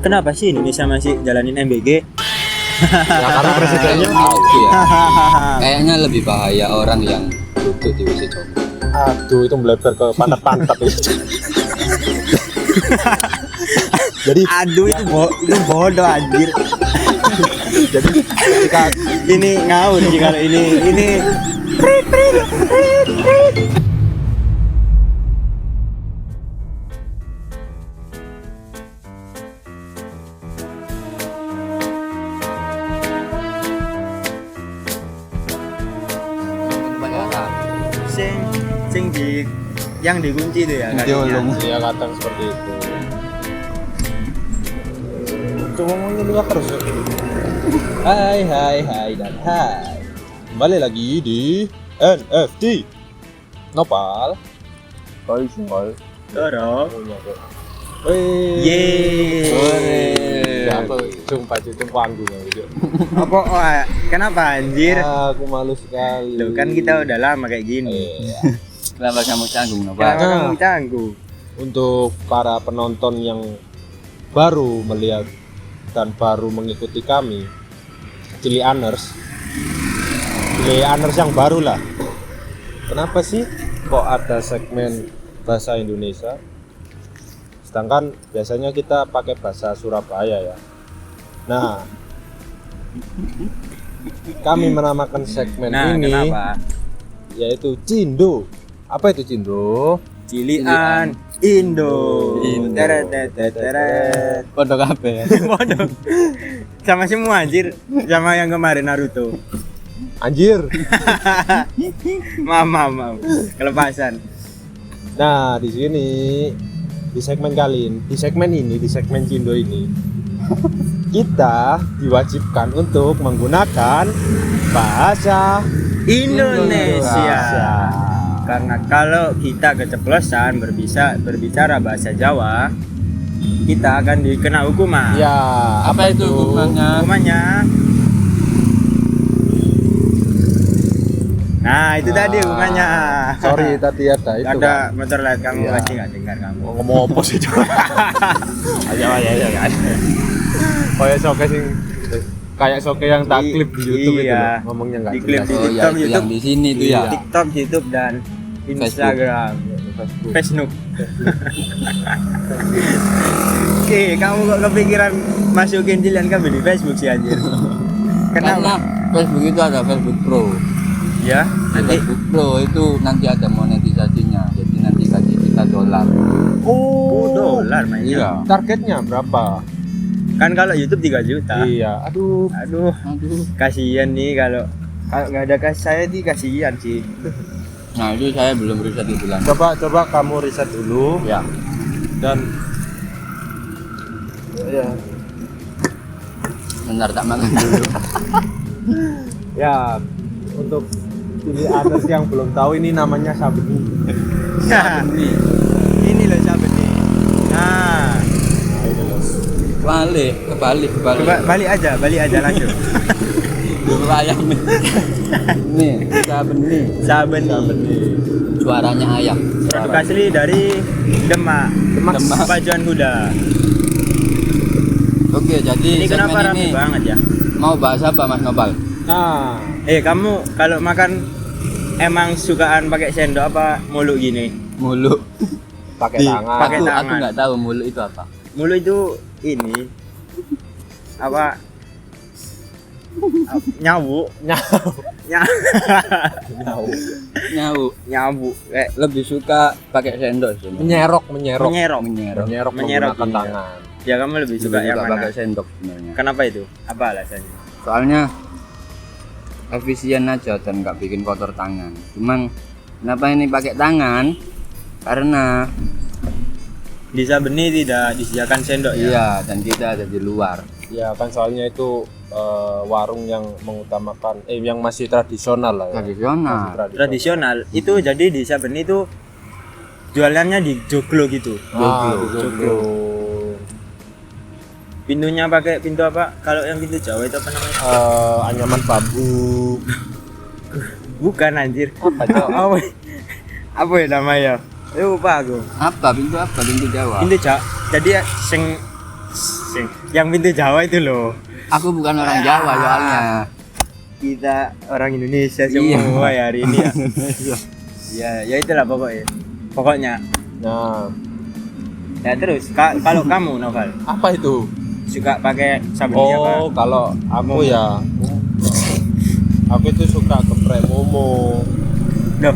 Kenapa sih Indonesia masih jalanin MBG? Ya karena presidennya Gitu ya. Kayaknya lebih bahaya orang yang duduk di WC cowok. aduh itu melebar ke pantat-pantat ya. Jadi Aduh itu bodoh anjir. jadi ketika Ini ngawur sih kalau ini Kebanyakan. sing di yang dikunci itu ya kakinya. ya kadang seperti itu. Coba ngomongin dulu terus. Hai dan hai. Kembali lagi di NFT. Nopal. Hai. Dorong. Wih. Yeay. Ya, aku jumpa panggung gitu. Apa kenapa anjir? Aku malu sekali. Loh kan kita udah lama kayak gini. Iya. Kenapa kamu canggung? Kenapa Kenapa? kamu canggung? Untuk para penonton yang baru melihat dan baru mengikuti kami, Cilianers yang baru lah. Kenapa sih kok ada segmen bahasa Indonesia? Sedangkan biasanya kita pakai bahasa Surabaya ya. Nah, kami menamakan segmen ini Kenapa? yaitu Cindo. Apa itu Cindo? Cilian Indo. Indo. Teret teret teret. Pondok kabeh. Bodoh. Sama semua anjir. Sama yang kemarin Naruto. Anjir. Maaf. Kelepasan. Nah, di sini di segmen Cindo ini kita diwajibkan untuk menggunakan bahasa Indonesia. Karena kalau kita keceplosan berbicara bahasa Jawa, kita akan dikena hukuman. Ya, Apa itu hukumannya? Hukumannya. Nah, itu tadi hukumannya. Sorry tadi ada itu Ada kan. motor light kamu Iya. pasti nggak dengar kamu. Mau ngomong apa sih? Ayo kan. Kayak soke sing kayak soke yang tak klip di YouTube itu Iya. loh. Ngomongnya enggak Di klip jelas. di Oh ya, TikTok, itu yang YouTube. di sini tuh ya. TikTok, YouTube dan Instagram, Facebook. Oke, kamu kok kepikiran masukin Cilian Kabeh di Facebook sih anjir? Karena Kenapa? Facebook itu ada Facebook Pro. Ya, nanti. Facebook Pro itu nanti ada monetisasinya. Jadi nanti gaji kita $. Oh, dolar mainnya. Iya. Targetnya berapa? Kan kalau YouTube 3 juta. Iya, aduh. Aduh, Aduh. kasihan nih kalau nggak ada saya sih kasihan sih. Nah itu saya belum riset itu lah. Coba kamu riset dulu Ya. dan ya Bentar tak makan dulu. ya untuk Cilianers yang belum tahu ini namanya Sabeni. Nah, ini loh sahabat nih. Nah, Nah, ini loh. Kebalik. balik aja langsung. Dulu ayam nih. Nih, saben nih. Sahabat nih. Suaranya ayam. Produk asli dari Demak. Demak. Pajuan Kuda. Oke, jadi Ini kenapa segmen rame ini banget ya? mau bahas apa Mas Nopal? Nah, Kamu kalau makan emang sukaan pakai sendok apa mulu gini? Mulu. pakai tangan. pakai Aku tangan. nggak tahu mulu itu apa. Mulu itu ini apa? Nyawu. Nyawu. Kayak Lebih suka pakai sendok sih. Menyerok. menyerok. Menyerok menggunakan iya. tangan. Ya kamu lebih Lebih suka yang suka mana? pakai sendok sebenarnya. Kenapa itu? Apa alasannya? Soalnya efisien aja dan nggak bikin kotor tangan. Cuman kenapa ini pakai tangan? Karena Di Sabeni tidak disediakan sendok ya? iya dan kita ada di luar. Ya kan soalnya itu warung yang mengutamakan yang masih tradisional lah ya. Tradisional. Masih Tradisional. Itu jadi di Sabeni itu jualannya di joglo gitu. Joglo. Pintunya pakai pintu apa? Kalau yang pintu Jawa itu apa namanya? Anyaman bambu. Bukan anjir. Apa Cok? Apa ya namanya? Lupa aku. Apa pintu Jawa? Pintu Jawa. Jadi Yang pintu Jawa itu loh. Aku bukan orang Jawa soalnya. Kita orang Indonesia Iya. semua ya hari ini ya. Ya, ya itulah pokoknya. Pokoknya. Nah, Ya terus kalau kamu Noval apa itu? suka pakai sabun apa? Oh, kalau aku ya, aku itu suka geprek momo. Loh,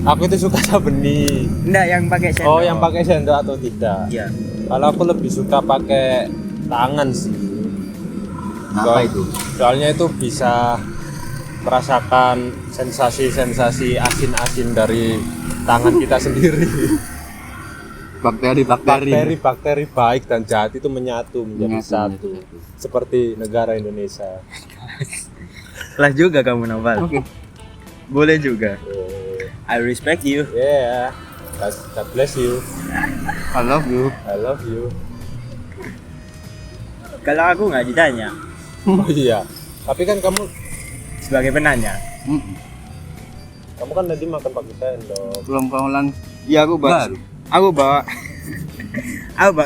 Aku itu suka sabeni. enggak yang pakai sendok. Oh, yang pakai sendok atau tidak? Iya. Kalau aku lebih suka pakai tangan sih. Apa itu? Soalnya itu bisa merasakan sensasi-sensasi asin-asin dari tangan kita sendiri. Bakteri-bakteri baik dan jahat itu menyatu menjadi satu. Seperti negara Indonesia. Lah juga kamu Noval. Oke. Boleh juga. Oh, I respect you. yeah. God bless you. I love you. I love you. Kalau aku nggak ditanya Oh iya. Tapi kan kamu sebagai penanya. kamu kan tadi makan pakai sendok. Belum kaulan Iya aku baru. Aku bawa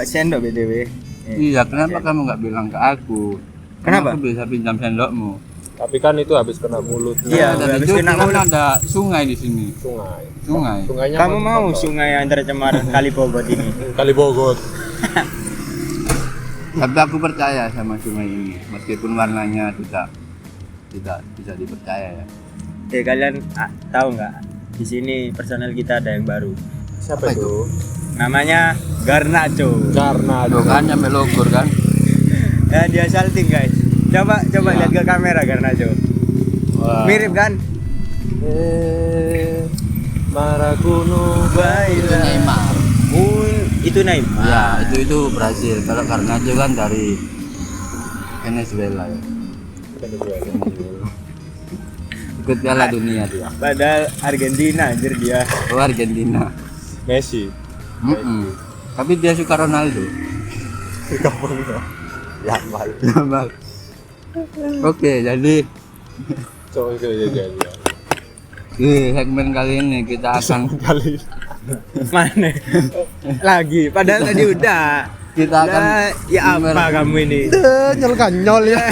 sendok BTW. Iya, kenapa kamu nggak bilang ke aku? Kenapa? Aku bisa pinjam sendokmu. Tapi kan itu habis kena mulutnya. Iya, Dan habis itu kena kan mulut. ada sungai di sini. Sungai. Sungainya Kamu masih mau kotor. sungai yang tercemar Kali Bogor ini? Kali Bogor. Tapi aku percaya sama sungai ini, meskipun warnanya tidak bisa dipercaya ya. Oke, kalian tahu nggak? Di sini personel kita ada yang baru. Siapa Apa itu? Namanya Garnacho. Karena Tuh kan sampai logor kan. Ya, dia salting guys. Coba Iya. lihat ke kamera Garnacho. Mirip kan? Marakuno Itu Baila. Neymar. Itu Neymar. Ya, itu Brazil. Kalau karena itu kan dari Venezuela ya. Venezuela. Ikut Piala Dunia dia. Padahal Argentina anjir dia. Oh, Argentina. Messi. Tapi dia suka Ronaldo. Kamu ya mal. Oke, jadi Coba itu jadi. di segmen kali ini kita akan Kali. Mana? Lagi. Padahal tadi udah. kita akan Lah, ya apa kamu ini? Nyol ya.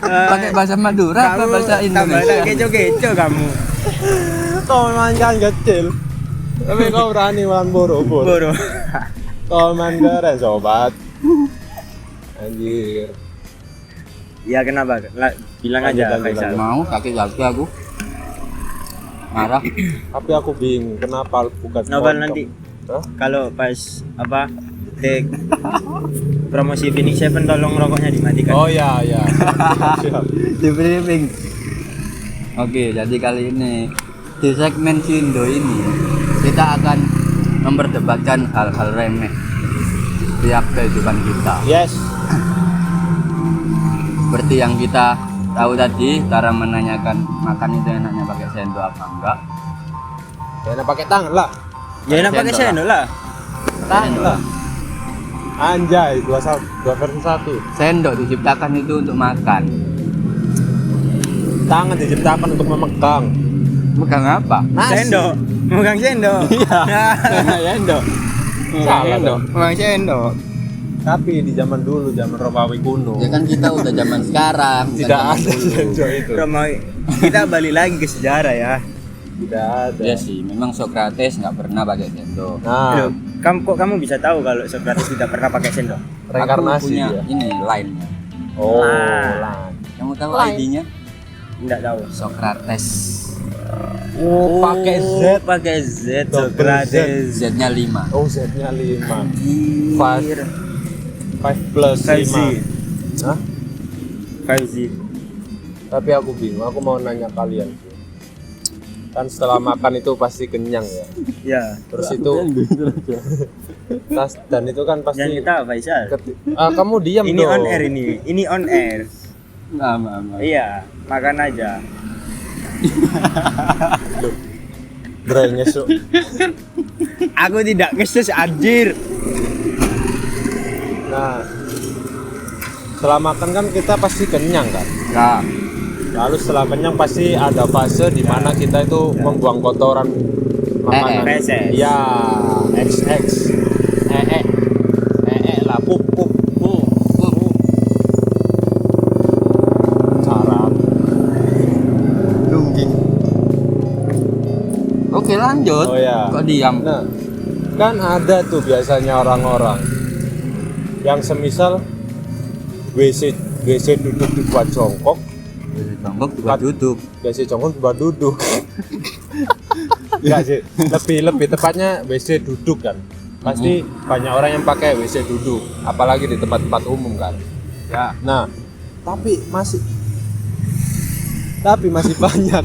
pakai bahasa Madura apa bahasa tambah Indonesia? keco-keco kamu. Kau manjan kecil. Tapi kau berani makan boro-boro. Boro. Kau main keren sobat. Anjir. Ya kenapa? Bilang aja Lanjut, Faisal. Mau kaki aku. Marah. Tapi aku bingung kenapa bukan Novel sponsor. nanti Hah? kalau pas apa take promosi Phoenix Seven tolong rokoknya dimatikan. Oh ya ya. Siap. Di briefing. Oke, jadi kali ini di segmen Sindo ini kita akan memperdebatkan hal-hal remeh tiap kehidupan kita. Yes. Seperti yang kita tahu tadi, cara menanyakan makan itu enaknya pakai sendok apa enggak? Jangan pakai tangan lah. Ya enak pakai Sendok sendok lah. Tangan lah. Anjay, dua versi satu. Sendok diciptakan itu untuk makan. Tangan diciptakan untuk memegang. Bukan apa? Nasi. Sendok. Megang sendok. Iya. Sendok. Salah dong. Megang sendok. Tapi di zaman dulu, zaman Romawi kuno, Ya kan kita udah zaman sekarang, bukan tidak zaman ada dulu. sendok itu. Romawi. Kita balik lagi ke sejarah ya. Tidak ada. Iya sih, memang Socrates nggak pernah pakai sendok. Nah, Loh, kamu bisa tahu kalau Socrates tidak pernah pakai sendok? reinkarnasi Aku punya dia. ini line-nya. Oh, Lah. lah. Kamu tahu Line. ID-nya? Tidak tahu. Socrates. Oh, pakai Z. Pakai Z Double Socrates. Z-nya 5. Oh, Z-nya 5. Anjir. 5 plus 5Z. 5. Hah? 5Z. Tapi aku bingung, aku mau nanya kalian. Kan setelah makan itu pasti kenyang ya. Ya. Terus itu dan itu kan pasti Jangan kita Faisal. kamu diam Ini dong. on air ini. Ini on air. Nah. Iya, makan aja. Brenges yuk. Aku tidak ngeses anjir. Nah, setelah makan kan kita pasti kenyang kan. Nah, Lalu setelah kenyang pasti ada fase di mana kita itu membuang kotoran makanan. Feses. Ya, XX. Lah pup. Oke lanjut. Oh ya. Kok diam? Nah, kan ada tuh biasanya orang-orang yang semisal WC duduk dibuat jongkok, Jongkok juga duduk. WC jongkok dibuat duduk. Enggak sih, lebih tepatnya WC duduk kan. Pasti banyak orang yang pakai WC duduk, apalagi di tempat-tempat umum kan. Ya. Nah, tapi masih banyak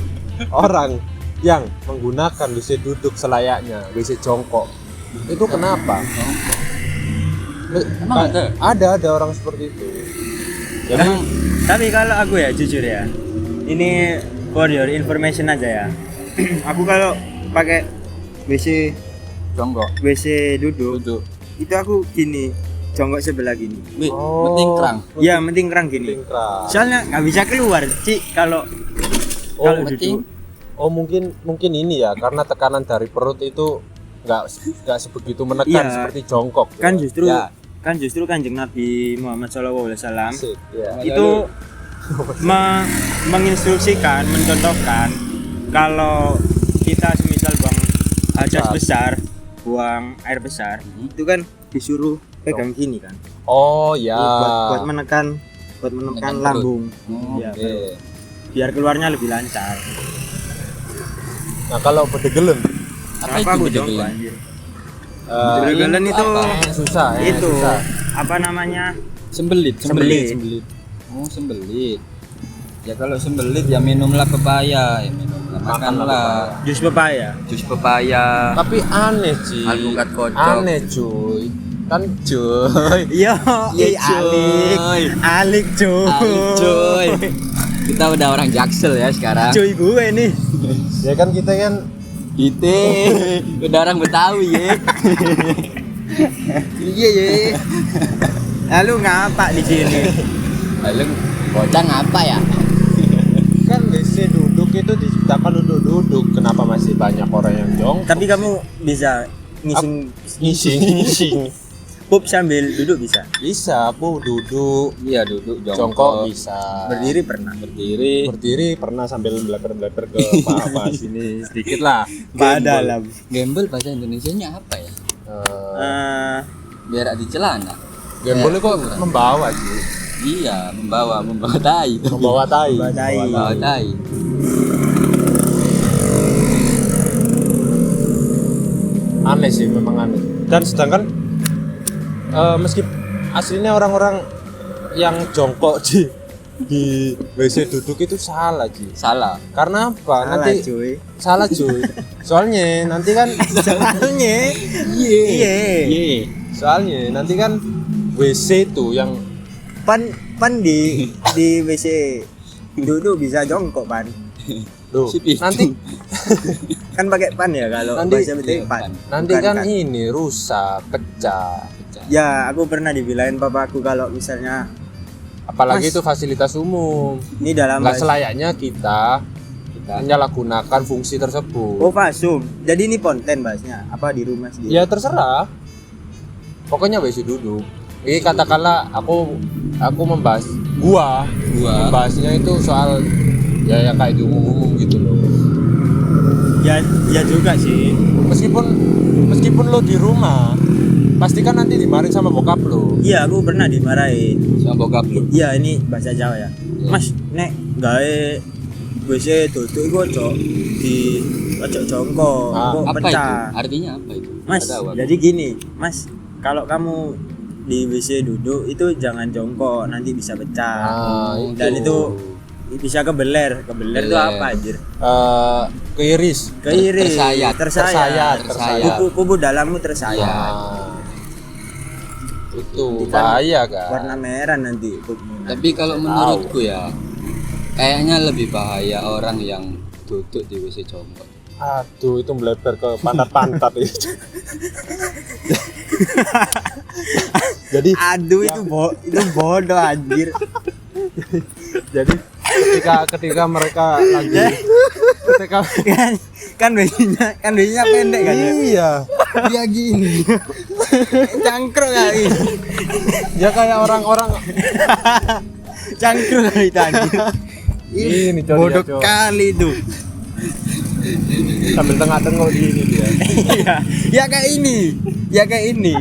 orang yang menggunakan WC duduk selayaknya WC jongkok. Itu kenapa? Emang ada? Ada orang seperti itu. Jadi Emang, tapi kalau aku ya jujur ya, ini for your information aja ya. Aku kalau pakai Jongkok. WC duduk, Duduk. itu aku gini, jongkok sebelah gini. Wih, penting kerang. Ya, penting kerang gini. tingkrang. Soalnya nggak bisa keluar, Ci, kalau Oh, kalau penting. duduk. Oh mungkin ini ya, karena tekanan dari perut itu nggak sebegitu menekan Iya. seperti jongkok. Kan ya. justru Ya. Kanjeng Nabi Muhammad SAW Asik, ya. itu menginstruksikan, mencontohkan kalau kita semisal buang hadas besar, buang air besar, itu kan disuruh pegang gini kan. Oh ya. Buat menekan Menekan perut. lambung. Oh, Ya, Oke. biar keluarnya lebih lancar. Nah kalau bedegelen, Apa itu aku bedegelen? jongkok, anjir? eh, Bedegelen itu susah. itu susah. apa namanya? Sembelit. Oh, sembelit. Ya kalau sembelit ya minumlah pepaya, ya minumlah makanlah Jus pepaya. jus pepaya. Tapi aneh sih. Alpukat kocok. Aneh cuy. Kan cuy. Iya, Iya, cuy. Alik Cuy. Kita udah orang Jaksel ya sekarang. Cuy gue nih. Ya kan kita kan Kita udah orang Betawi ya. Iya ya. Lalu ngapa di sini? Lalu bocah ngapa ya? kan WC duduk itu diciptakan untuk duduk. Kenapa masih banyak orang yang jongkok? Tapi kamu bisa Ngising. pup sambil duduk bisa. Bisa, Bu, duduk. Iya duduk Jongkok bisa. Berdiri pernah. Berdiri pernah sambil melebar-melebar ke paha sini sedikit lah. Dalam. Gembel bahasa Indonesianya apa ya? Eh, Berak di celana. Gembol kok membawa sih. Iya, membawa tai. Membawa tai. Membawa tai. Membawa tai. Aneh sih, memang aneh. Dan sedangkan meski aslinya orang-orang yang jongkok di WC duduk itu salah Ji. Salah. Karena apa? Nanti cuy. salah cuy. Soalnya nanti kan Soalnya iya. soalnya nanti kan WC itu yang Pan di WC duduk bisa jongkok pan. Duh, Si Pitung. nanti Kan pakai pan ya kalau Nanti- bahasa betul iya, pan. pan. nanti Bukan kan ini rusak, pecah. Ya, aku pernah dibilangin papaku kalau misalnya Apalagi Mas. itu fasilitas umum. ini dalam Nggak selayaknya kita menyalahgunakan fungsi Oh, tersebut. fasum. Jadi ini konten bahasnya apa di rumah sendiri? Ya terserah. Pokoknya WC duduk. Ini katakanlah aku membahas gua membahasnya itu soal ya yang kayak di umum gitu loh. Ya juga sih. Meskipun lo di rumah, pasti kan nanti dimarahin sama bokap lo. Iya, aku pernah dimarahin. Sama bokap lu. Iya, ini bahasa Jawa ya. Mas, nek gawe WC duduk iku ojo jongkok, Ah, kok Apa pecah. itu? Artinya apa itu? Mas, Nggak tahu aku. jadi gini, Mas, kalau kamu di WC duduk itu jangan jongkok, nanti bisa pecah. Nah, Dan itu bisa kebeler. Kebeler itu Beler. apa anjir? Keiris. Keiris, Tersayat. tersayat. Tersayat. Kubu dalammu tersayat. Nah, itu Nanti kan bahaya kan. Warna merah nanti pupmu. Tapi kalau menurutku ya kayaknya lebih bahaya orang yang duduk di WC jongkok. Aduh, itu melebar ke pantat-pantat itu. Jadi Aduh, itu bodoh anjir. jadi ketika mereka lagi ketika kan WC-nya pendek kan ya. iya Dia gini. Cangkruk kali. ya kayak orang-orang Cangkruk kali itu anjir. ini Cok, Bodoh ya, Cok. kali itu. Sambil tengah-tengah gini dia. Iya, ya kayak ini. Ya kayak ini.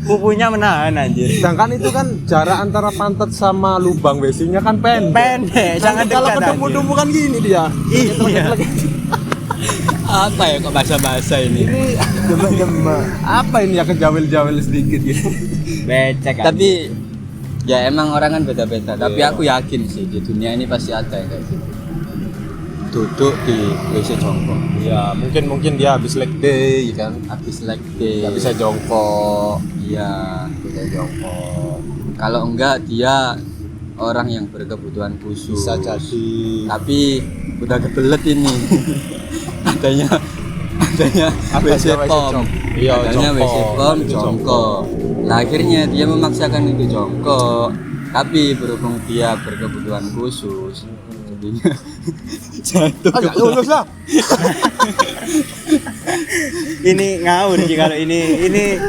Pupunya menahan anjir. Sedangkan itu kan jarak antara pantat sama lubang WC-nya kan pendek. Sangat Kalau dekat. ketemu kan gini dia. Iya. Apa ya kok bahasa-bahasa ini? Gema-gema. Apa ini ya kejawil-jawil sedikit gitu. Becek. Tapi ya emang orang kan beda-beda. Tapi aku yakin sih di dunia ini pasti ada yang kayak gitu. Duduk di WC jongkok. Ya, mungkin dia habis leg day kan. Habis leg day. Nggak bisa jongkok. Iya. Bisa jongkok. Kalau enggak dia orang yang berkebutuhan khusus. Bisa jadi. Tapi udah kebelet ini. adanya WC pom. Iya, Adanya jongkok. WC pom jongkok. Nah, akhirnya dia memaksakan itu jongkok. Tapi berhubung dia berkebutuhan khusus, jadinya jatuh ke lulus lah. Ini ngawur sih kalau ini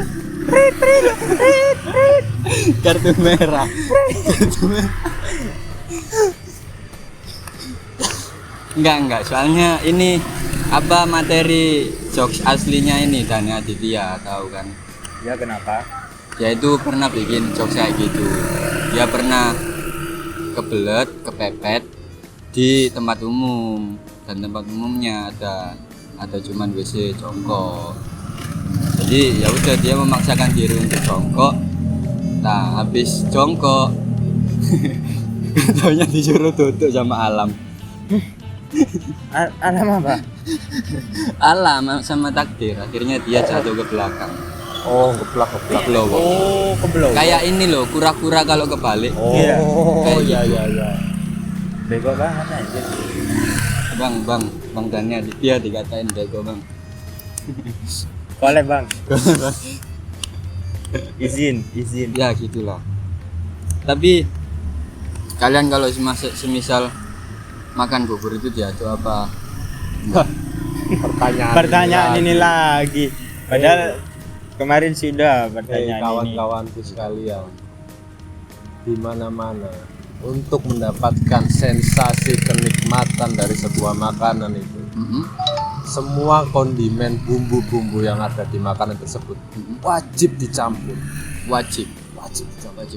kartu merah. Enggak, soalnya ini apa materi jokes aslinya ini Dani Aditya, tahu kan? ya kenapa? Dia itu pernah bikin jokes kayak gitu. Dia pernah kebelet, kepepet di tempat umum, dan tempat umumnya ada cuman WC jongkok. Jadi ya udah dia memaksakan diri untuk jongkok. Nah, habis jongkok taunya disuruh duduk sama alam. Alam apa? Alam sama takdir. Akhirnya dia jatuh ke belakang. Oh, geplak. Keblowo. Oh, kebelau. Kayak ini loh, kura-kura kalau kebalik. Oh, Iya. iya. Bego banget anjir. Bang Dani Aditya dikatain bego, Bang. Boleh, Bang. Izin. Ya gitulah. Tapi kalian kalau semisal makan bubur itu diaduk apa? Pertanyaan Pertanyaan ini lagi. Padahal kemarin sudah pertanyaan ini. kawan-kawanku sekalian, di mana-mana untuk mendapatkan sensasi kenikmatan dari sebuah makanan itu, semua kondimen bumbu-bumbu yang ada di makanan tersebut wajib dicampur. Wajib.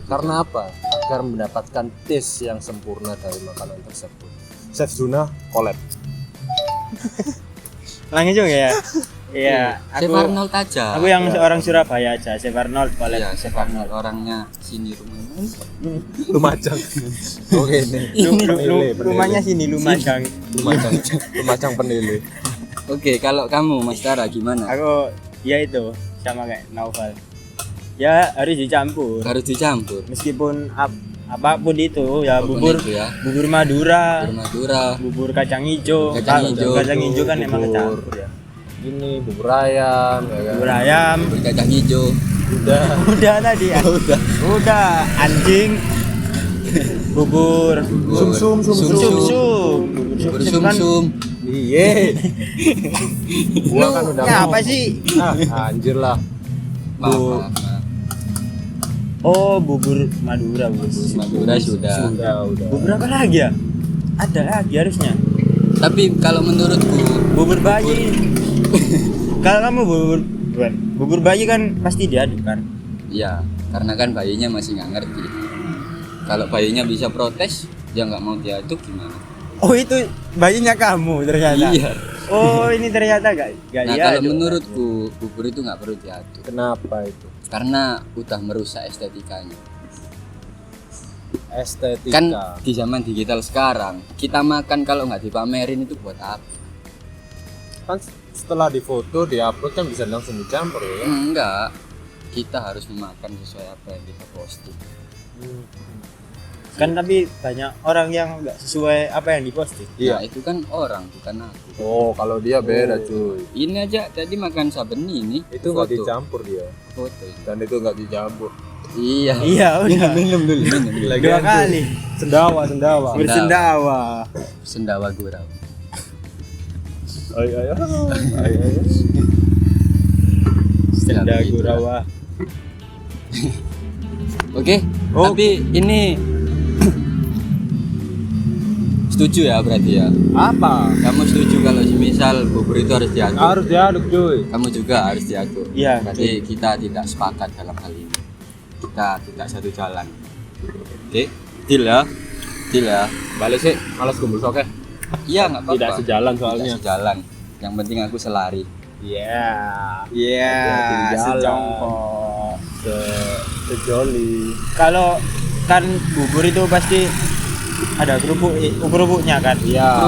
Karena apa? Agar mendapatkan taste yang sempurna dari makanan tersebut. Chef Juna collab. Langsung ya. Iya, Chef Arnold aja. aku yang seorang Surabaya aja, Chef Arnold boleh. Iya, Chef Arnold orangnya sini rumahnya. Lumajang. Oke nih. Rumahnya sini Lumajang. Lumajang penilai. Oke, kalau kamu Mas Tara gimana? Aku ya itu sama kayak Naufal. Ya harus dicampur. Harus dicampur. Meskipun apapun itu ya Apapun bubur itu ya. bubur Madura, Madura, bubur kacang hijau. Kacang hijau. Kacang hijau kan emang Bubur. kecampur ya. Ini bubur ayam, ya kan? Bubur ayam. bubur kacang hijau. Udah tadi ya. Udah anjing. Bubur Sum-sum. Bubur sum-sum. Iya. Gua kan udah ya mau. apa sih? Anjir lah. Maaf. Oh, bubur Madura, Madura sudah. Udah. Bubur apa lagi ya? Ada lagi harusnya. Tapi kalau menurutku Bubur bayi. Kalau kamu bubur bayi kan pasti diaduk kan? iya, karena kan bayinya masih nggak ngerti. Kalau bayinya bisa protes, dia nggak mau diaduk gimana? Oh, itu bayinya kamu ternyata. Iya. Oh, ini ternyata gak Nah, diaduk. kalau menurutku bubur itu nggak perlu diaduk Kenapa itu? karena udah merusak estetikanya. Estetika. Kan di zaman digital sekarang, kita makan kalau nggak dipamerin itu buat apa? Kan setelah difoto, diupload kan bisa langsung dicampur ya. Enggak. Kita harus memakan sesuai apa yang kita posting. Kan tapi banyak orang yang nggak sesuai apa yang diposting. Iya. Nah, itu kan orang, bukan aku. Oh, kalau dia beda cuy. Ini aja tadi makan saben ini Itu nggak foto. dicampur dia. Foto ini. Dan itu nggak dicampur. Iya. Iya, udah. Minum dulu. Dua kali. Sendawa. Bersendawa. Sendawa gurau. Ayo. Senda gitu lah. Gurawa. Oke. Oh. Tapi ini setuju ya berarti ya. Apa? Kamu setuju kalau semisal bubur itu harus diaduk. Harus diaduk cuy. Kamu juga harus diaduk. Iya, Berarti kita tidak sepakat dalam hal ini. Kita tidak satu jalan. Oke, deal ya. Deal ya. Balik sih, malas gembus oke. Iya nggak apa-apa. Tidak sejalan soalnya. Tidak sejalan. Yang penting aku selari. Iya. Iya, Hati-hati jalan. sejongkok. Sejoli. Kalau kan bubur itu pasti ada kerupuknya kan. Iya.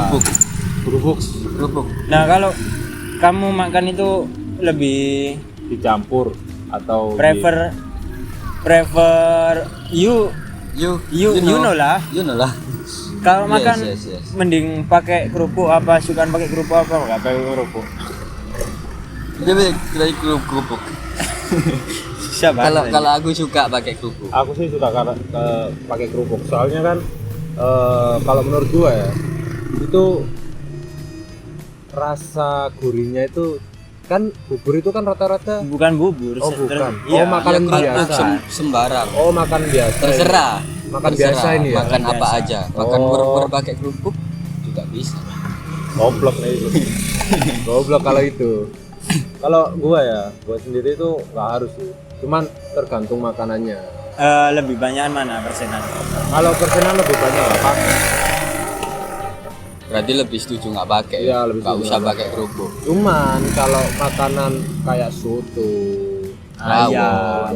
Kerupuk. Kerupuk Nah, kalau kamu makan itu lebih dicampur atau prefer you know lah. You know lah. Kalau Yes, makan yes. mending pakai kerupuk apa suka pakai kerupuk apa enggak pakai kerupuk? Jadi dari kerupuk. Siapa? Kalau aku suka pakai kerupuk. Aku sih suka pakai kerupuk. Soalnya kan kalau menurut gua ya, itu rasa gurihnya itu kan bubur itu kan rata-rata bukan bubur. Oh, bukan. Iya, Oh, makanan kerupuk biasa. sembarang. Oh, makan biasa. Terserah. Makan Terserah. biasa ini ya. Makan Makan apa biasa. aja. Makan Oh. bubur pakai kerupuk juga bisa. Goblok nih itu. Goblok kalau itu. Kalau gua sendiri itu nggak harus sih. Cuman tergantung makanannya. Lebih banyak mana persenan? Kalau persenan lebih banyak lah, Pak. Berarti lebih setuju nggak pakai. Iya, lebih Nggak setuju usah nggak pakai kerupuk. Cuman kalau makanan kayak soto, Ayam.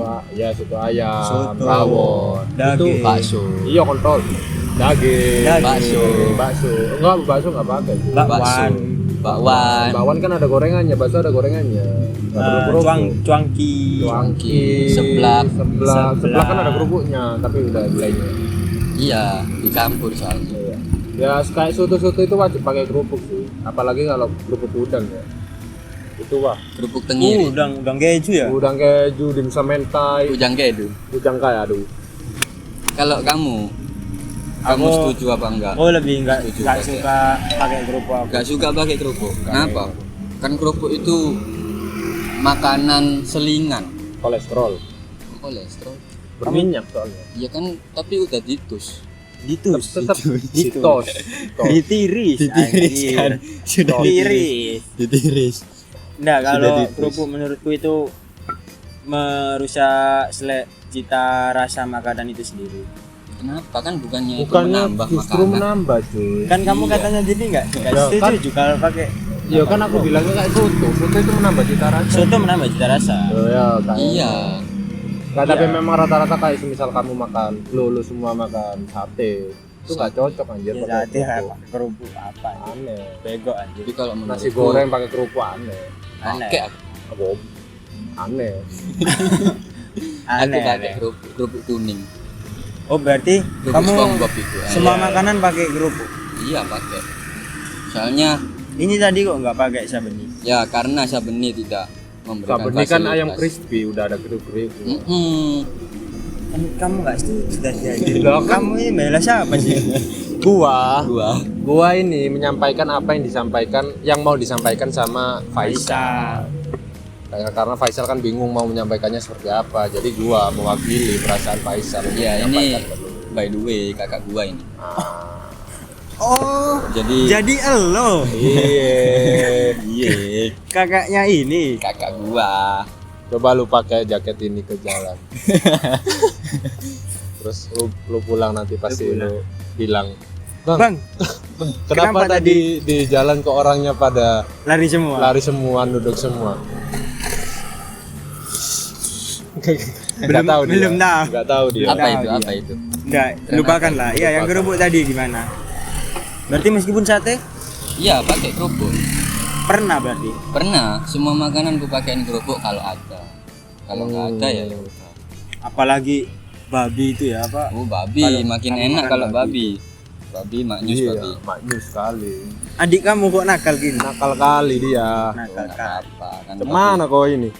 soto ayam, Soto. rawon, Daging. itu Bakso. iya kontrol. Daging, Bakso. bakso nggak pakai. Bakwan. Bakwan. Bakwan kan ada gorengannya, bakso ada gorengannya. Nggak perlu kerupuk. Cuangki. Cuangki, Seblak. seblak kan ada kerupuknya, tapi udah gulainya. Iya, dicampur soalnya. Ya kayak soto-soto itu wajib pakai kerupuk sih, apalagi kalau kerupuk udang ya. Itu wah, Kerupuk tenggiri. Udang keju ya? udang keju, dimsum mentai, Ujang kedu. udang kayak aduh. Kalau kamu Aku- setuju apa enggak? Oh, lebih enggak Setuju pakai. suka pakai kerupuk aku. Enggak suka pakai kerupuk. Kenapa? Kan kerupuk itu makanan selingan. Kolesterol, Kolesterol. berminyak soalnya. Iya kan, tapi udah ditus. Tetap Ditus. ditos. Ditiris. Ditiriskan. Sudah ditiris. Ditiris. Nah, Sudah kalau ditus. kerupuk menurutku itu merusak cita rasa makanan itu sendiri. Kenapa? Kan bukannya, itu Bukannya menambah justru makanan. menambah cuy. Kan kamu Iya. katanya jadi enggak Ya, setuju kalau pakai Ya kan aku bilangnya kayak soto. Soto itu menambah cita rasa. soto menambah cita rasa. Oh, ya, kayak. Iya. Nggak, tapi Iya. memang rata-rata kayak semisal kamu makan, lu semua makan sate. Itu nggak cocok anjir Ya pakai berarti kerupuk. kerupuk apa? Aneh. Bego anjir. Jadi kalau menurutku, Nasi goreng pakai kerupuk aneh. Aneh. pakai aku. Apa? Aneh. Aku Aneh. pakai aneh. kerupuk kuning. Oh, berarti Kerupuk kamu SpongeBob itu. semua Iya. makanan pakai kerupuk. Iya pakai. Soalnya Ini tadi kok nggak pakai sabeni? ya karena Sabeni tidak memberikan Sabeni kan fasilitas. ayam crispy udah ada kerupuk. Kan kamu nggak setuju tadi aja. Lah, kan- Kamu ini bela siapa sih? Gua Gua ini menyampaikan apa yang disampaikan, yang mau disampaikan sama Faisal. Karena Faisal kan bingung mau menyampaikannya seperti apa, jadi gua mewakili perasaan Faisal untuk ya ini menyampaikan ke lu. by the way kakak gua ini. Ah, Oh, Jadi elo iya. iya kakaknya ini. kakak gua. Coba lu pakai jaket ini ke jalan. Terus lu pulang nanti pasti pulang. lu bilang, Bang, kenapa kenapa tadi di jalan ke orangnya pada lari semua. lari semua, duduk semua? Nggak tahu dia. belum tahu. Nggak tahu dia. Apa tahu itu? dia. Apa itu? Enggak, lupakan lah. Iya, yang kerupuk tadi gimana? Berarti meskipun sate Iya pakai kerupuk. pernah berarti. Pernah. Semua makanan gua pakein kerupuk kalau ada. Kalau nggak ada ya udah. Apalagi babi itu ya apa? Oh babi Kalau makin kamu enak makan kalau babi. babi maknyus Iya, babi. maknyus sekali. Adik kamu kok nakal gini? Nakal kali dia. Nakal Nggak kan. apa kan. Kemana kau ini?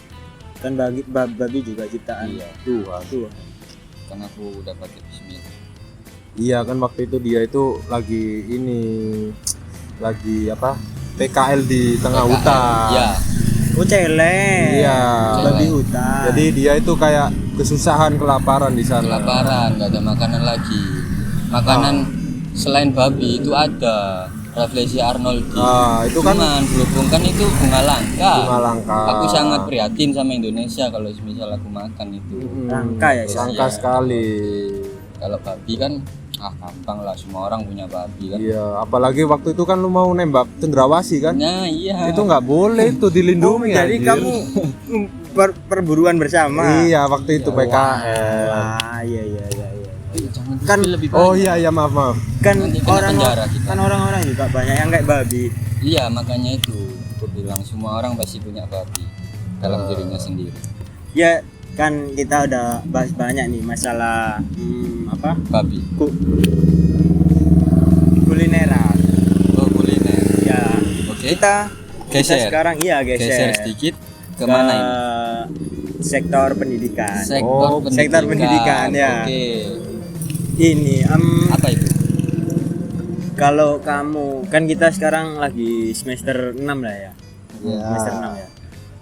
Kan babi juga ciptaan. Iya. Tuhan. Tuh. Kan aku udah pakai bismillah. Iya kan waktu itu dia itu lagi apa? PKL di tengah PKL. hutan. Iya. Oh, celeng. Iya. Babi hutan. Jadi dia itu kayak kesusahan, kelaparan di sana. Kelaparan nggak ada makanan lagi. Makanan selain babi itu ada Rafflesia arnoldii. Itu kan Cuman berhubung kan itu bunga langka. bunga langka. Aku sangat prihatin sama Indonesia kalau misal aku makan itu. Langka ya, Langka Iya. sekali. Kalau babi kan gampang lah, semua orang punya babi kan. Iya, apalagi waktu itu kan lu mau nembak cendrawasih kan? Nah iya. Itu nggak boleh itu dilindungi. Jadi anjir. kamu perburuan bersama. Iya, waktu itu PKL. Ah, iya. Jangan Kan- lebih Oh banyak. iya maaf. Kan Nanti kena orang penjara kita. kan orang-orang juga banyak yang kayak babi. Iya makanya itu aku bilang semua orang pasti punya babi dalam dirinya sendiri. Ya kan kita udah bahas banyak nih masalah apa Babi. kulineran. Oh kuliner. Ya Oke. kita Geser. sekarang iya Geser sedikit kemana ini? Sektor pendidikan. Sektor pendidikan, ya. Oke. Ini Apa itu? kalau kamu kan kita sekarang lagi semester 6 lah ya. Ya. Semester 6 ya.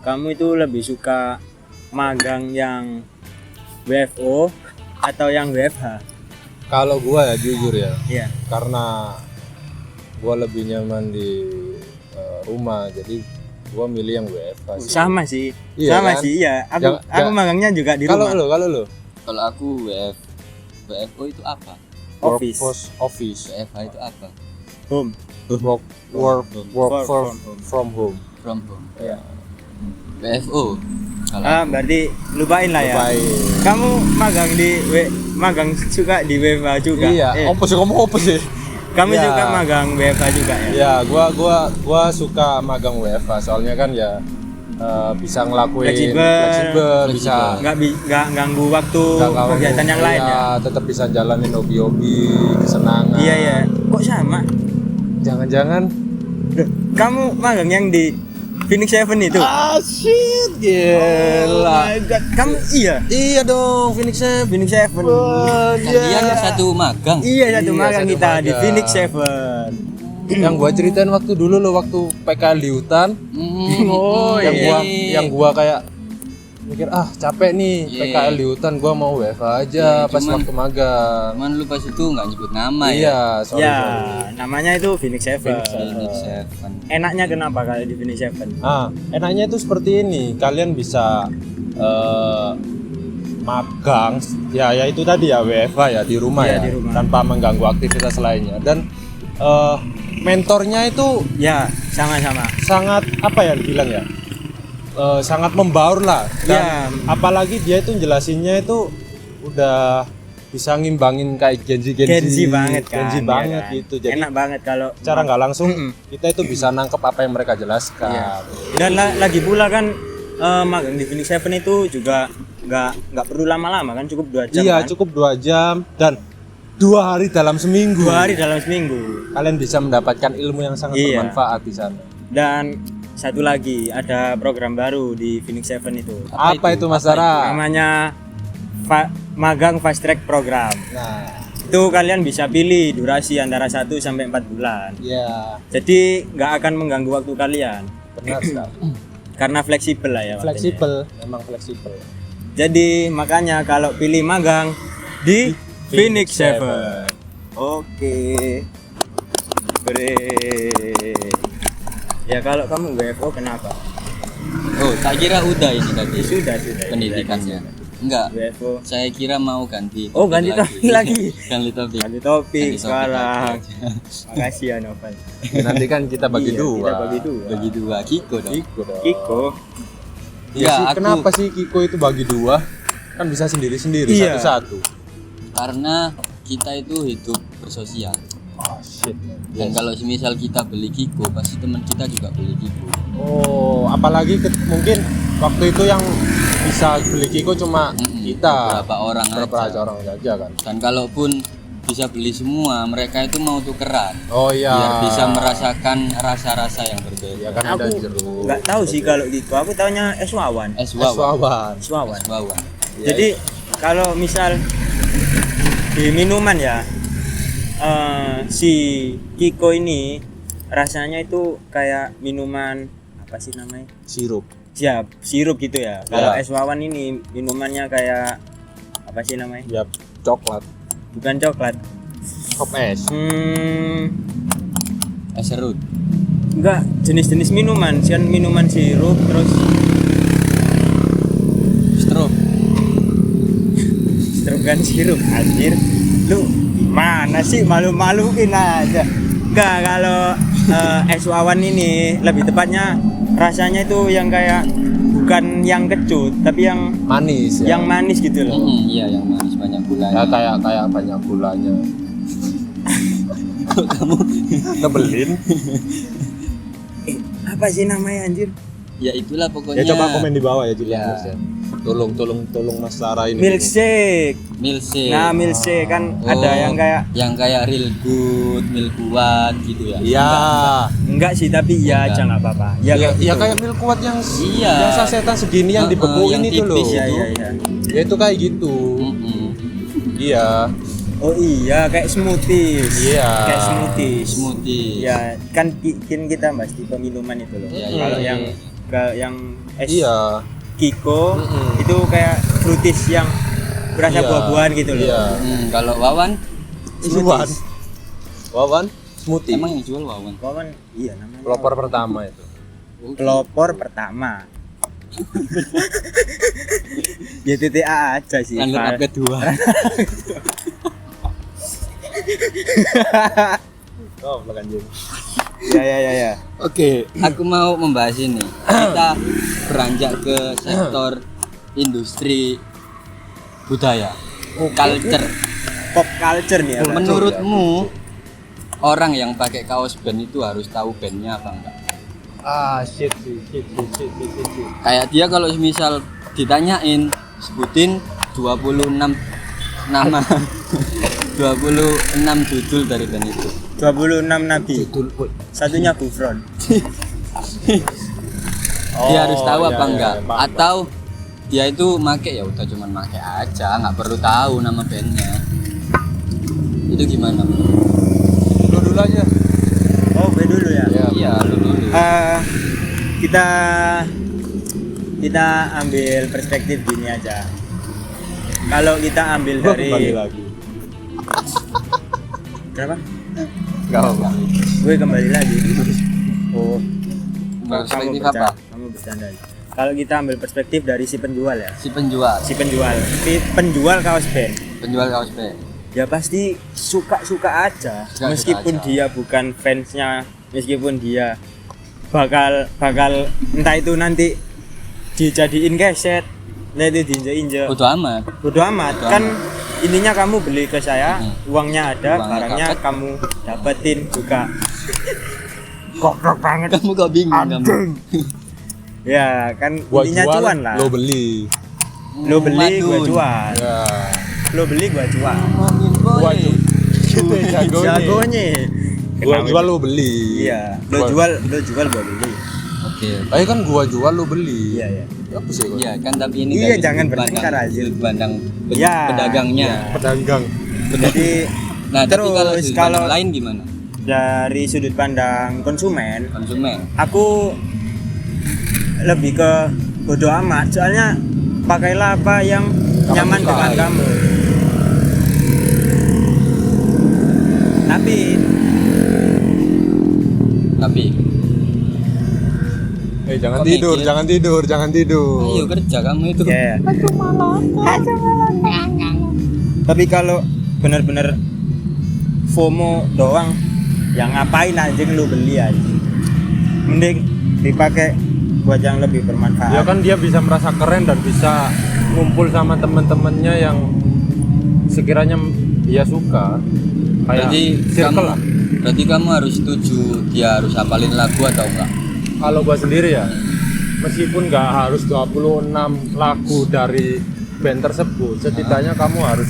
Kamu itu lebih suka magang yang WFO atau yang WFH? Kalau gua ya jujur ya, Iya. karena gua lebih nyaman di rumah, jadi gua milih yang WFH sih. Sama sih. Iya Sama kan? sih, iya. Aku Jangan- magangnya juga di Kalau rumah. lu Kalau aku WFO itu apa? Office. Workforce office. WFH itu apa? Home. Work From from home. From home. Iya. WFO. Kalau Berarti lupain lah ya. Baik. Kamu magang suka di WFH juga? Iya, apa sih kamu apa sih? Kamu Iya. suka magang WFH juga ya? Ya, gua suka magang WFH soalnya kan ya bisa ngelakuin Fleksibel. bisa Nggak ganggu waktu nggak ganggu, kegiatan yang lain ya? tetap bisa jalanin hobi-hobi, kesenangan. Iya. Kok sama? Jangan-jangan Kamu magang yang di Phoenix Seven itu? shit, Oh gila. my God. Kamu Iya dong, Phoenix Seven. Phoenix Seven. kalian satu magang. Iya, satu Iya, magang satu kita di magang. Phoenix Seven. Yang gua ceritain waktu dulu lo waktu PKL di hutan, Oh, yang gua kayak mikir capek nih Iya. PKL di hutan, gua mau WFH aja Iya, pas cuman- waktu magang. Cuman lu pas itu nggak nyebut nama ya. Iya, sorry. Ya, namanya itu Phoenix Seven. Phoenix Seven. Enaknya kenapa kalau di Phoenix Seven? Enaknya itu seperti ini, kalian bisa magang, ya itu tadi ya WFH ya di rumah Iya, ya, di rumah. tanpa mengganggu aktivitas lainnya. Dan mentornya itu Ya, sama-sama. sangat apa ya dibilang ya, sangat membaur lah. Dan Iya. apalagi dia itu jelasinnya itu udah bisa ngimbangin kayak Genzi banget kan. Genzi ya banget kan? gitu. Jadi enak banget kalau cara nggak langsung Mm-mm. kita itu bisa nangkep apa yang mereka jelaskan. Iya. Dan lagi pula kan magang di Phoenix Seven itu juga nggak perlu lama-lama kan, cukup 2 jam. Iya, kan? cukup 2 jam dan 2 hari dalam seminggu. 2 hari dalam seminggu. Kalian bisa mendapatkan ilmu yang sangat Iya. bermanfaat di sana. Dan satu lagi ada program baru di Phoenix Seven itu. Apa itu Mas Sarah? Namanya magang fast track program. Nah, Itu kalian bisa pilih durasi antara 1 sampai 4 bulan. ya Jadi nggak akan mengganggu waktu kalian benar sekali. karena fleksibel lah ya. waktunya. Fleksibel, memang fleksibel. Jadi makanya kalau pilih magang di Phoenix Seven. Oke. Ya kalau kamu WFO kenapa? Oh, tak kira udah ini tadi Sudah. pendidikannya. Enggak. WFO. Saya kira mau ganti. Oh, ganti topik lagi. Ganti topik. Ganti topik Ganti topik sekarang. lagi aja. Makasih ya Novel. Nanti kan kita bagi Iya, dua. kita bagi dua. Bagi dua Kiko dong. Kiko dong. Kiko. Iya sih, aku- kenapa sih Kiko itu bagi dua? Kan bisa sendiri-sendiri, Iya. satu-satu. Karena kita itu hidup bersosial. Oh shit. Dan kalau semisal kita beli Kiko, pasti teman kita juga beli Kiko. Oh, apalagi mungkin waktu itu yang bisa beli Kiko cuma kita. Beberapa orang Beberapa aja. orang aja kan. Dan kalaupun bisa beli semua, mereka itu mau tukeran. Oh iya. Biar bisa merasakan rasa-rasa yang berbeda. Ya kan ada Aku jeruk. nggak tahu sih kalau Kiko. Aku taunya es wawan. Es Es wawan. wawan. Es wawan. Es wawan. Jadi kalau misal di minuman ya, si Kiko ini rasanya itu kayak minuman apa sih namanya? Sirup. Siap, sirup gitu ya. Kalau Ya. es wawan ini minumannya kayak apa sih namanya? Ya coklat. Bukan coklat. Hop es. Es serut. Enggak, jenis-jenis minuman, kan minuman sirup terus Stroke. kan sirup anjir. Lu gimana sih malu-maluin aja. Enggak, kalau es wawan ini lebih tepatnya rasanya itu yang kayak bukan yang kecut tapi yang Manis ya. yang manis gitu loh. Iya, yang manis banyak Ya gulanya. kayak banyak gulanya. Kamu Ngebelin. Apa sih namanya anjir? ya itulah pokoknya. Ya coba komen di bawah ya Julian. Ya. Ya. Tolong Mas Sarah ini. Milkshake. Milkshake. Nah, milkshake kan Oh, ada yang kayak real good, milkuat gitu ya. Iya. enggak sih tapi ya aja enggak apa-apa. Ya, Ya, gitu. kayak milk kuat yang Iya. yang sasetan segini yang dibekuin yang itu loh. tipis Iya, itu. iya. Ya itu kayak gitu. Iya. Oh iya, kayak smoothies. Iya. Kayak smoothies. Smoothie. Ya, kan kita bahas tipe minuman itu loh. Iya, Kalau iya. yang es Iya. Kiko Mm-mm. itu kayak fruities yang berasa Iya. buah-buahan gitu loh. Iya. Kalau Wawan, Wawan. Wawan smoothie. emang yang jual Wawan. Wawan, iya namanya. Pelopor pertama itu. Pelopor pertama. Ya TTA aja sih. Runner up kedua. Oh, makan jam. Ya. Oke, aku mau membahas ini. Kita beranjak ke sektor industri budaya, culture. Pop culture nih ya. Pak. Menurutmu orang yang pakai kaos band itu harus tahu bandnya apa enggak? Shit. Kayak dia kalau misal ditanyain sebutin 26 nama 26 judul dari band itu. 26 nabi. Satunya Gufron. Dia harus tahu apa iya, enggak? paham. Atau dia itu make ya udah cuman make aja, nggak perlu tahu nama bandnya. Itu gimana? Lu dulu aja. Oh, gue dulu ya. Iya, lu dulu. Kita ambil perspektif gini aja. Kalau kita ambil Gua dari kembali lagi. kenapa? Enggak apa. Gue kembali lagi. Oh, Perspektif apa? Kamu bercanda. Kalau kita ambil perspektif dari si penjual ya. Si penjual, Si penjual kaos band. penjual kaos band. Ya pasti suka-suka aja. Suka-suka Meskipun aja. dia bukan fansnya, meskipun dia bakal entah itu nanti dijadiin keset, nah itu diinjek-injek. Bodo amat. Bodo amat. Bodo Kan amat. ininya kamu beli ke saya, uangnya ada, Uangnya barangnya dapat. kamu dapetin juga. Goblok banget. Kamu gak bingung kamu. Anjing. Ya, kan Gua intinya jual, cuan lah. lo beli. Lo beli, gua Madun. jual. Ya. Lo beli, gua jual. Gua jual. Gitu jagonya. Jagonya. Gua Kenapa jual itu? lo beli. Iya, lo jual, gua beli. Oke. Tapi kan gua jual lo beli. Iya. Apa sih gua? Iya kan, tapi ini Iya, dari jangan sudut bertengkar pandang- aja. sudut pandang Iya, pedagangnya. iya. Pedagang. Jadi Nah, tapi terus kalau sudut kalau pandang lain gimana? dari sudut pandang konsumen, Konsumen. aku lebih ke bodo amat. Soalnya pakailah apa yang Kamu nyaman suka, dengan ya. kamu. Tapi Jangan Kok tidur, mikir? jangan tidur. ayo kerja kamu itu. Ya. Tapi kalau benar-benar FOMO doang, yang ngapain anjing lu beli aja. Mending dipakai buat yang lebih bermanfaat. Ya kan dia bisa merasa keren dan bisa ngumpul sama teman-temannya yang sekiranya dia suka. Kayak Berarti kamu, circle lah. berarti kamu harus setuju dia harus hafalin lagu atau enggak? Kalau gua sendiri ya, meskipun nggak harus 26 lagu dari band tersebut, setidaknya kamu harus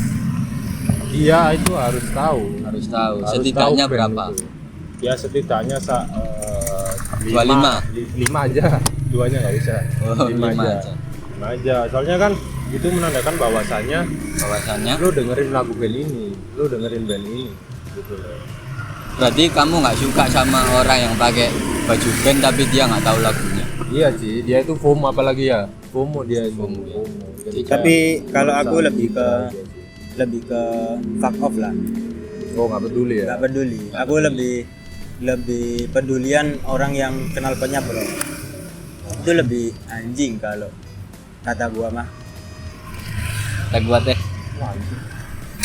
dia itu harus tahu. Harus tahu. Harus Setidaknya tahu band berapa? itu. Ya setidaknya 25. 5 aja, duanya nggak usah. Oh, 5 5 aja. aja. 5 aja. Soalnya kan itu menandakan bahwasannya Bahwasannya lu dengerin lagu band ini, lu dengerin band ini, gitu loh. berarti kamu nggak suka sama orang yang pakai baju band tapi dia nggak tahu lagunya. Iya sih, dia itu FOMO apalagi ya, FOMO dia itu. FOMO, ya. Jadi Tapi kayak kalau aku bisa lebih ke gitu. fuck off lah. Oh, nggak peduli ya. Nggak peduli. Aku lebih pedulian orang yang kenal potnya bro. Itu lebih anjing kalau kata gua mah. Tak gua teh.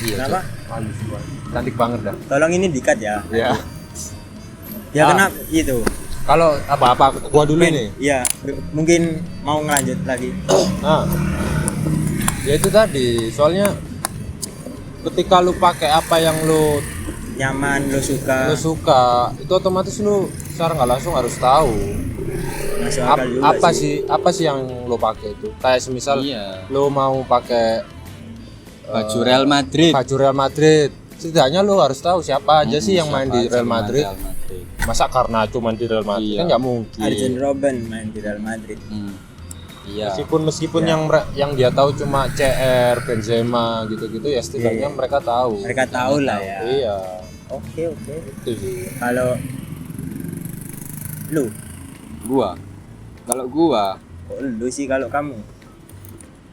Iya. Kenapa? Halus banget. Cantik banget dah. Tolong ini dikat ya. Ya. Ya Ah. kenapa itu? Kalau apa gua dulu nih. Iya, mungkin mau ngelanjut lagi. Nah, ya itu tadi. Soalnya ketika lu pakai apa yang lu Nyaman, lo suka. suka, itu otomatis lu secara nggak langsung harus tahu Masuk akal juga apa sih yang lu pakai itu. Kayak semisal Iya. lu mau pakai Baju Real Madrid. baju Real Madrid, setidaknya lu harus tahu siapa aja sih yang main di Siapa Real aja Madrid. Real Madrid. Masa karena cuma di Real Madrid Iya. kan nggak mungkin. Arjen Robben main di Real Madrid. Iya. Meskipun Ya. yang dia tahu cuma CR, Benzema gitu-gitu ya setidaknya Iya. mereka tahu. Mereka tahu lah ya. Iya, Oke. itu sih. Kalau lu, Gua. Kalau gua, kok lu sih kalau kamu?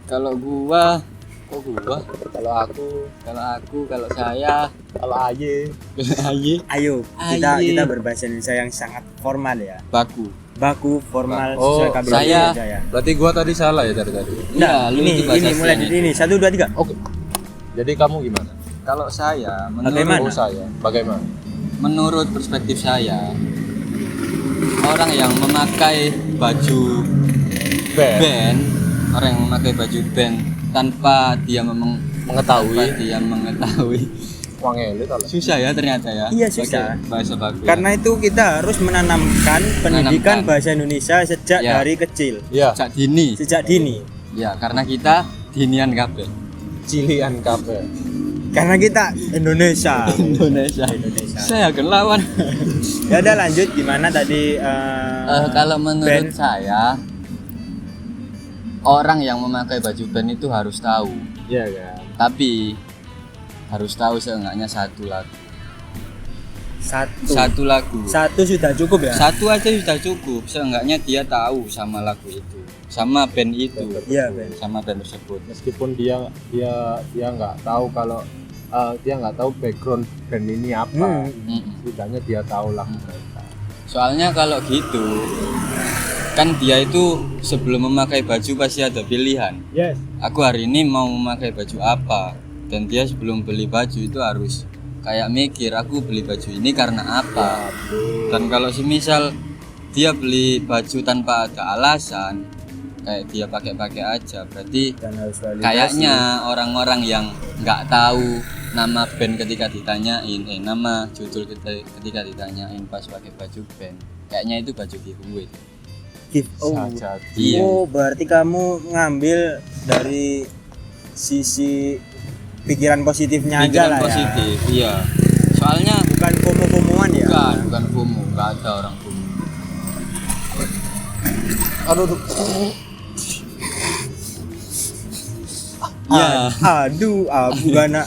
kalau gua, kok gua? Kalau aku, Kalau saya, kalau Aye, aye, Ayo kita Aye. kita berbahasa Indonesia yang sangat formal ya. baku. Formal Oh, sesuai KBBI saya- aja ya. berarti gua tadi salah ya dari tadi. Nah, Iya, lu ini itu bahasa mulai slang dari ini 1 2 3. Oke. Jadi kamu gimana? Kalau saya, Bagaimana? Oh, saya. Bagaimana? menurut perspektif saya, orang yang memakai baju band, orang yang memakai baju band tanpa dia mengetahui, Wangele kalau. susah ya ternyata ya. Iya, susah. Pakai bahasa baku. Karena itu kita harus menanamkan pendidikan Menanamkan. bahasa Indonesia sejak Ya. dari kecil, Iya, sejak dini. sejak dini. Ya, karena kita dinian kabeh. cilian kafe. Karena kita Indonesia. Indonesia. Indonesia. Saya akan lawan. Ya udah lanjut gimana tadi Kalau menurut band? saya, orang yang memakai baju band itu harus tahu. Iya kan. Tapi harus tahu seenggaknya satu lagu. Satu Lagu. sudah cukup ya. Satu aja sudah cukup. Seenggaknya dia tahu sama lagu itu, sama band itu, Iya, Ben. sama band tersebut. Meskipun dia nggak tahu kalau dia nggak tahu background band ini apa, setidaknya dia tahu lah mereka. Soalnya kalau gitu, kan dia itu sebelum memakai baju pasti ada pilihan. Yes. Aku hari ini mau memakai baju apa, dan dia sebelum beli baju itu harus kayak mikir, aku beli baju ini karena apa. Dan kalau semisal dia beli baju tanpa ada alasan, kayak dia pakai-pakai aja, berarti Dan harus validasi. kayaknya orang-orang yang nggak tahu nama band ketika ditanyain, nama judul ketika ditanyain pas pakai baju band, kayaknya itu baju giveaway. Give Saja. Iya. Oh, berarti kamu ngambil dari sisi pikiran positifnya aja Pikiran lah positif, iya. Soalnya ya. Bukan FOMO-FOMOan ya. bukan FOMO, nggak ada orang FOMO. Aduh. Ya, Aduh, bukan nak.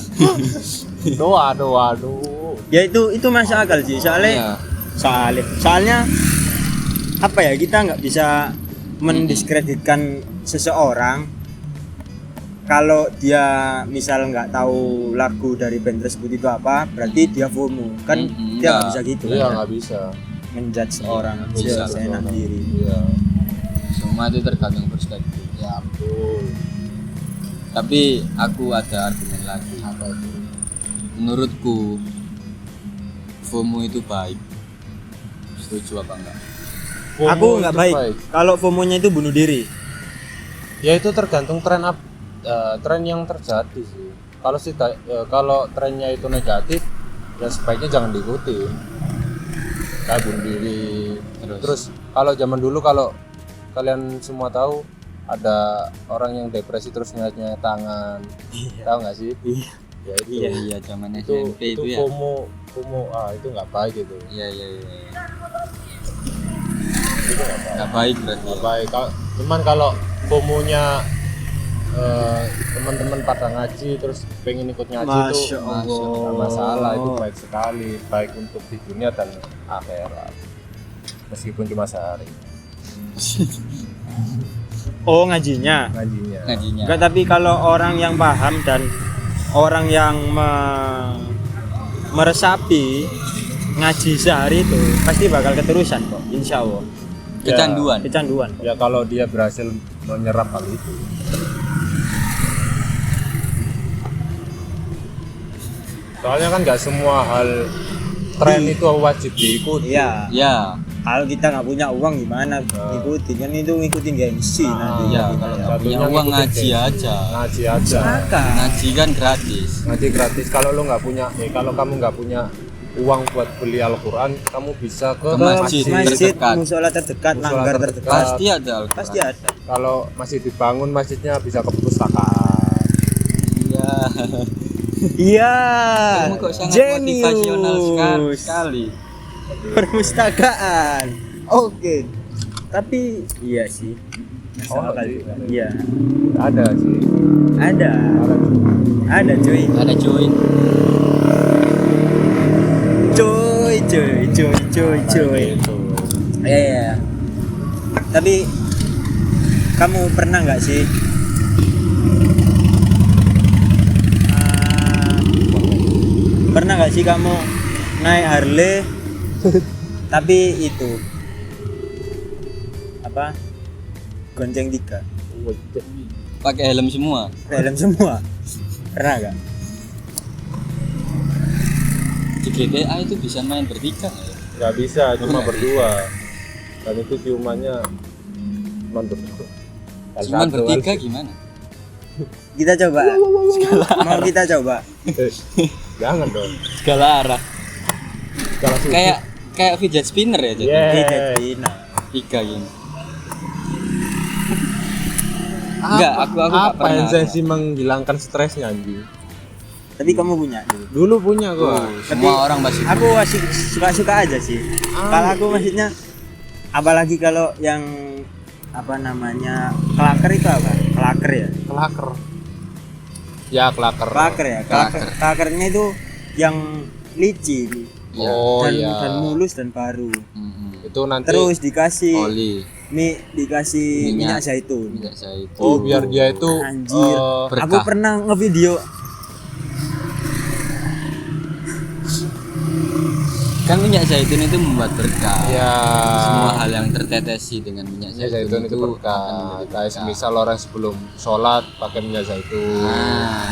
Aduh. Ya itu masuk akal sih. ya. Soalnya apa ya, kita nggak bisa mendiskreditkan seseorang kalau dia misal nggak tahu lagu dari band tersebut itu apa, berarti dia FOMO kan. Dia nggak enggak. bisa gitu Iya kan, nggak bisa. menjudge orang bisa. seenak diri. Iya. Semua itu tergantung perspektif. Ya ampun. Tapi aku ada argumen lagi. Apa itu? Menurutku FOMO itu baik. Setuju apa enggak? Aku nggak baik. Kalau FOMO-nya itu bunuh diri. Ya itu tergantung tren yang terjadi sih. Kalau trennya itu negatif, ya sebaiknya jangan diikuti. Kayak bunuh diri. Terus kalau zaman dulu, kalau kalian semua tahu, ada orang yang depresi terus nyayat tangan. Tahu nggak sih? Ya itu. Iya, zaman Itu SMP itu ya. FOMO itu nggak baik itu. Iya. Itu nggak baik. Nggak baik berarti. Nggak baik. Cuman kalau FOMO-nya teman-teman pada ngaji terus pengen ikut ngaji itu Masya Allah. nggak masalah, itu baik sekali, baik untuk di dunia dan akhirat, meskipun cuma sehari Oh, ngajinya. Ngajinya. Enggak, tapi kalau orang yang paham dan orang yang meresapi ngaji sehari itu pasti bakal keterusan kok, insya Allah. Kecanduan. Ya kalau dia berhasil menyerap hal itu. Soalnya kan nggak semua hal tren itu wajib diikuti. Iya. Ya. Kalau kita nggak punya uang gimana ngikutin kan, itu ngikutin gengsi nanti. Iya, kalau nggak punya Satunya uang ngikutin ngaji gengsi. aja. Ngaji aja. Maka Ngaji kan gratis. Ngaji gratis. Kalau lo nggak punya, kalau kamu nggak punya uang buat beli Al-Quran, kamu bisa ke Ke masjid. masjid, terdekat. musola terdekat, Musola langgar terdekat. terdekat. Pasti ada Al-Quran. Pasti ada. Kalau masih dibangun masjidnya bisa ke perpustakaan. Iya. Iya. Kamu kok sangat motivasional sekali. Perpustakaan. Oke. Tapi iya sih. Masuk Oh, akal iya. juga. Iya. Ada sih. Ada. Ada cuy. Ada cuy. Cuy. Iya. Tapi kamu pernah nggak sih pernah nggak sih kamu naik Harley tapi itu apa gonceng 3 Pakai helm semua. helm semua, pernah nggak? Di GTA itu bisa main bertiga. Nggak bisa, cuma Bener. berdua. Dan itu ciumannya cuma berdua. Dan Cuman satu bertiga lagi. gimana? Kita coba, mau kita coba. Jangan dong. Segala arah. Kalau susu. Kayak fidget spinner ya jadi. Yeah. Iya. Tiga gini. Enggak, aku nggak apa pernah. esensi menghilangkan stresnya anjing? Tapi kamu punya dulu. Dulu punya gua. Semua orang pasti. Aku masih suka-suka aja sih. Kalau aku maksudnya, apalagi kalau yang apa namanya klaker itu apa? Klaker ya? Kelaker. Ya, kelaker. Klaker ya. Klakernya itu yang licin Ya. Oh dan, iya. dan mulus dan baru. Mm-mm. Itu nanti Terus dikasih Oli, dikasih minyak zaitun. minyak zaitun. oh biar dia itu Anjir. berkah. Aku pernah ngevideo. Kan minyak zaitun itu membuat berkah. ya Semua hal yang tertetesi dengan minyak minyak zaitun, zaitun itu akan berkah. menjadi Kayak berkah. semisal orang sebelum sholat pakai minyak zaitun. Nah,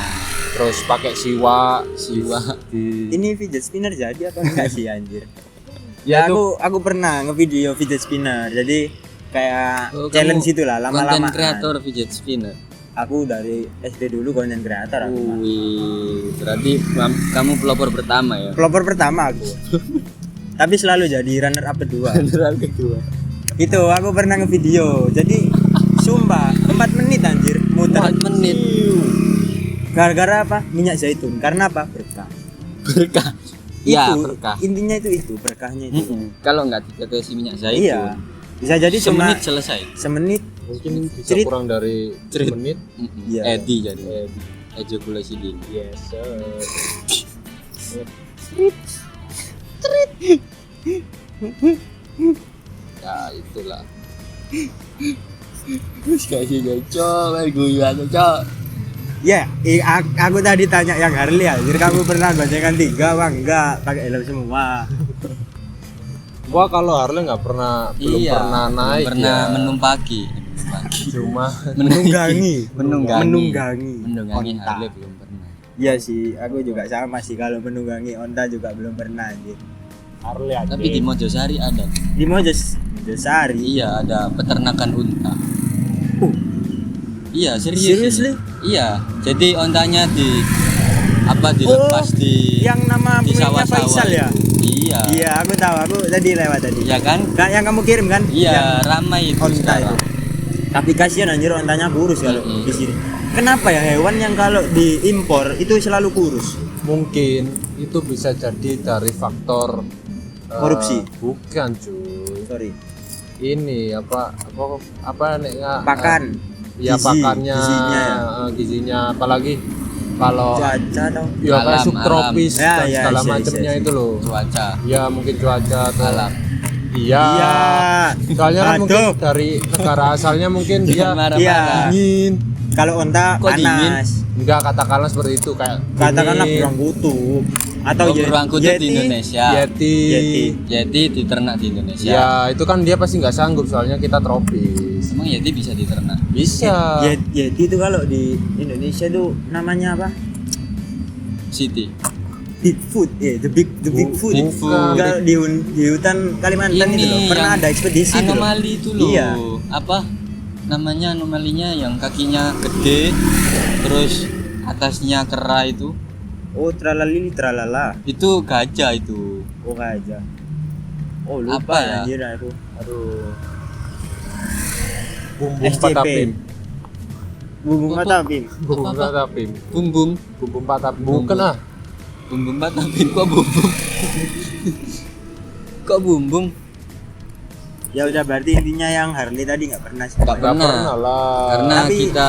Terus pakai siwa. siwa di Ini fidget spinner jadi apa enggak sih anjir? Ya, itu aku pernah ngevideo fidget spinner. Jadi kayak Oh, challenge kamu itulah konten lama-lama. kreator fidget spinner. Aku dari SD dulu konten kreator aku. mah. Wih, berarti kamu pelopor pertama ya. Pelopor pertama aku. Tapi selalu jadi runner up kedua. Beneran kedua. Itu aku pernah ngevideo. Jadi sumpah 4 menit anjir muter. 4 menit. Gara-gara apa? Minyak zaitun. Karena apa? Berkah. Berkah. Ya, Itu, berkah. intinya itu berkahnya itu. Kalau nggak ditetesi minyak zaitun, Iya. Bisa jadi cuma semenit selesai. semenit. mungkin bisa Cerit. kurang dari Cerit. menit. Iya. Edi jadi. Ejakulasi dini. Yes, sir. Ya itulah. Terus kayak cok, gue cok. Ya, aku tadi tanya yang Harley anjir, kamu pernah goncengan 3 bang? Enggak, pakai helm semua. Gua kalau Harley nggak pernah, belum pernah naik. pernah ya. menumpaki. Cuma Menunggangi. Menunggangi Menunggangi onta. Harley belum pernah. Iya sih, aku juga sama sih, kalau menunggangi onta juga belum pernah anjir. Harley aja. Tapi di Mojosari ada. Di Mojosari. Iya, ada peternakan unta. Iya, serius. Seriously? Iya, jadi ontanya dilepas di yang nama di punyanya sawah-sawah Faisal ya? itu. Iya. Iya, aku tahu, aku tadi lewat tadi. Iya kan? Kak, yang kamu kirim kan? Iya, ramai itu Onta sekarang. itu. Tapi kasihan anjir, ontanya kurus kalau Mm-mm. di sini. Kenapa ya hewan yang kalau diimpor itu selalu kurus? mungkin itu bisa jadi dari faktor Korupsi. Bukan cuy. Sorry. Ini apa nih nggak? Pakan. Ya Gizi, pakannya, gizinya ya. gizinya, apalagi kalau Cuaca atau ya kayak Alam, subtropis alam. Ya, dan ya, segala iya, macamnya iya. itu loh. Cuaca, Ya mungkin cuaca atau alam. Iya. Soalnya kan mungkin Aduh. dari negara asalnya mungkin dia Marah-marah. Iya. dingin. Kalau onta Kok dingin? panas. Enggak, katakanlah seperti itu kayak Katakanlah ini, beruang kutub atau beruang kutub di Indonesia. Yeti. Yeti diternak di Indonesia. Ya, itu kan dia pasti nggak sanggup soalnya kita tropis. Emang Yeti bisa diternak? Bisa. Yeti itu kalau di Indonesia tuh namanya apa? Siti. Bigfoot, the Bigfoot. Bukan. Kalau di hutan Kalimantan itu loh, pernah ada ekspedisi itu loh. anomali itu loh. Iya. Apa namanya anomalinya yang kakinya gede terus atasnya kera itu? Oh, tralalili tralala. Itu gajah itu. Oh, aja. Oh, lupa Apa ya? anjir aku. Aduh. Bumbung SCP. patapim. Bumbung Apa? patapim. Bumbung Apa-apa? patapim. Bumbung. Bumbung patapim. Bukan ah. Bumbung batapin kok bumbung? Kok bumbung? Ya udah berarti intinya yang Harley tadi nggak pernah sih. Nggak Nggak pernah. pernah lah. Karena Tapi- kita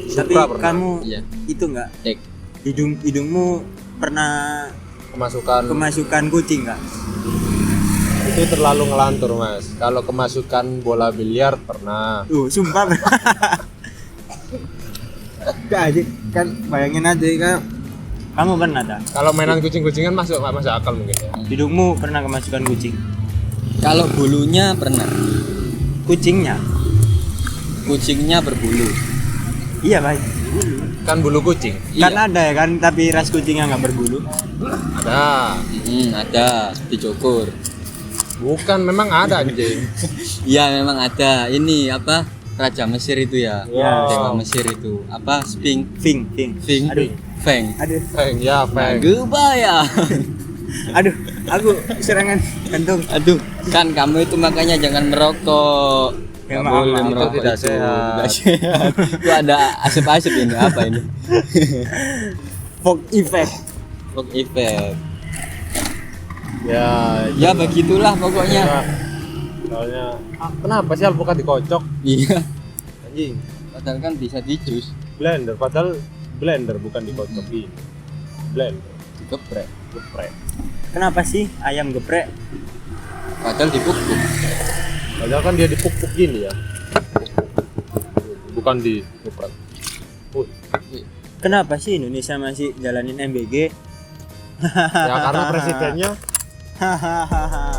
Tapi Supra pernah. kamu Iya. itu nggak cek hidungmu pernah kemasukan kucing nggak? itu terlalu ngelantur mas. Kalau kemasukan bola biliar pernah. Sumpah. Gak aja kan bayangin aja kan kamu pernah tak? Kalau mainan kucing-kucingan masuk akal mungkin ya. Hidungmu pernah kemasukan kucing? kalau bulunya pernah. Kucingnya? Kucingnya berbulu. Iya baik. Kan bulu kucing. Kan Iya. ada ya kan tapi ras kucingnya nggak berbulu. Ada. Ada dicukur. Bukan, memang ada anjing. Iya memang ada. Ini apa? Raja Mesir itu ya. Wow. Dewa Mesir itu. Apa? Sphinx. Fing. Feng. Aduh. Feng. Aduh. Feng ya, Feng. Gubaya. Aduh. Aku serangan jantung. Aduh, kan kamu itu makanya jangan merokok. Ya, Nggak maaf, boleh maaf, merokok itu tidak itu. sehat. Nggak sehat. Itu ada asap-asap ini apa ini? Fog effect. Fog effect. Ya, Ya begitulah pokoknya. soalnya kenapa sih alpukat dikocok? Iya. Anjing. Padahal kan bisa di jus, Blender, padahal blender bukan dikocok ini. Blender, digeprek. geprek. Kenapa sih ayam geprek? Padahal dipukul. Padahal kan dia dipuk-puk gini ya. Bukan di geprek. Kenapa sih Indonesia masih jalanin MBG? Ya karena presidennya Hahaha.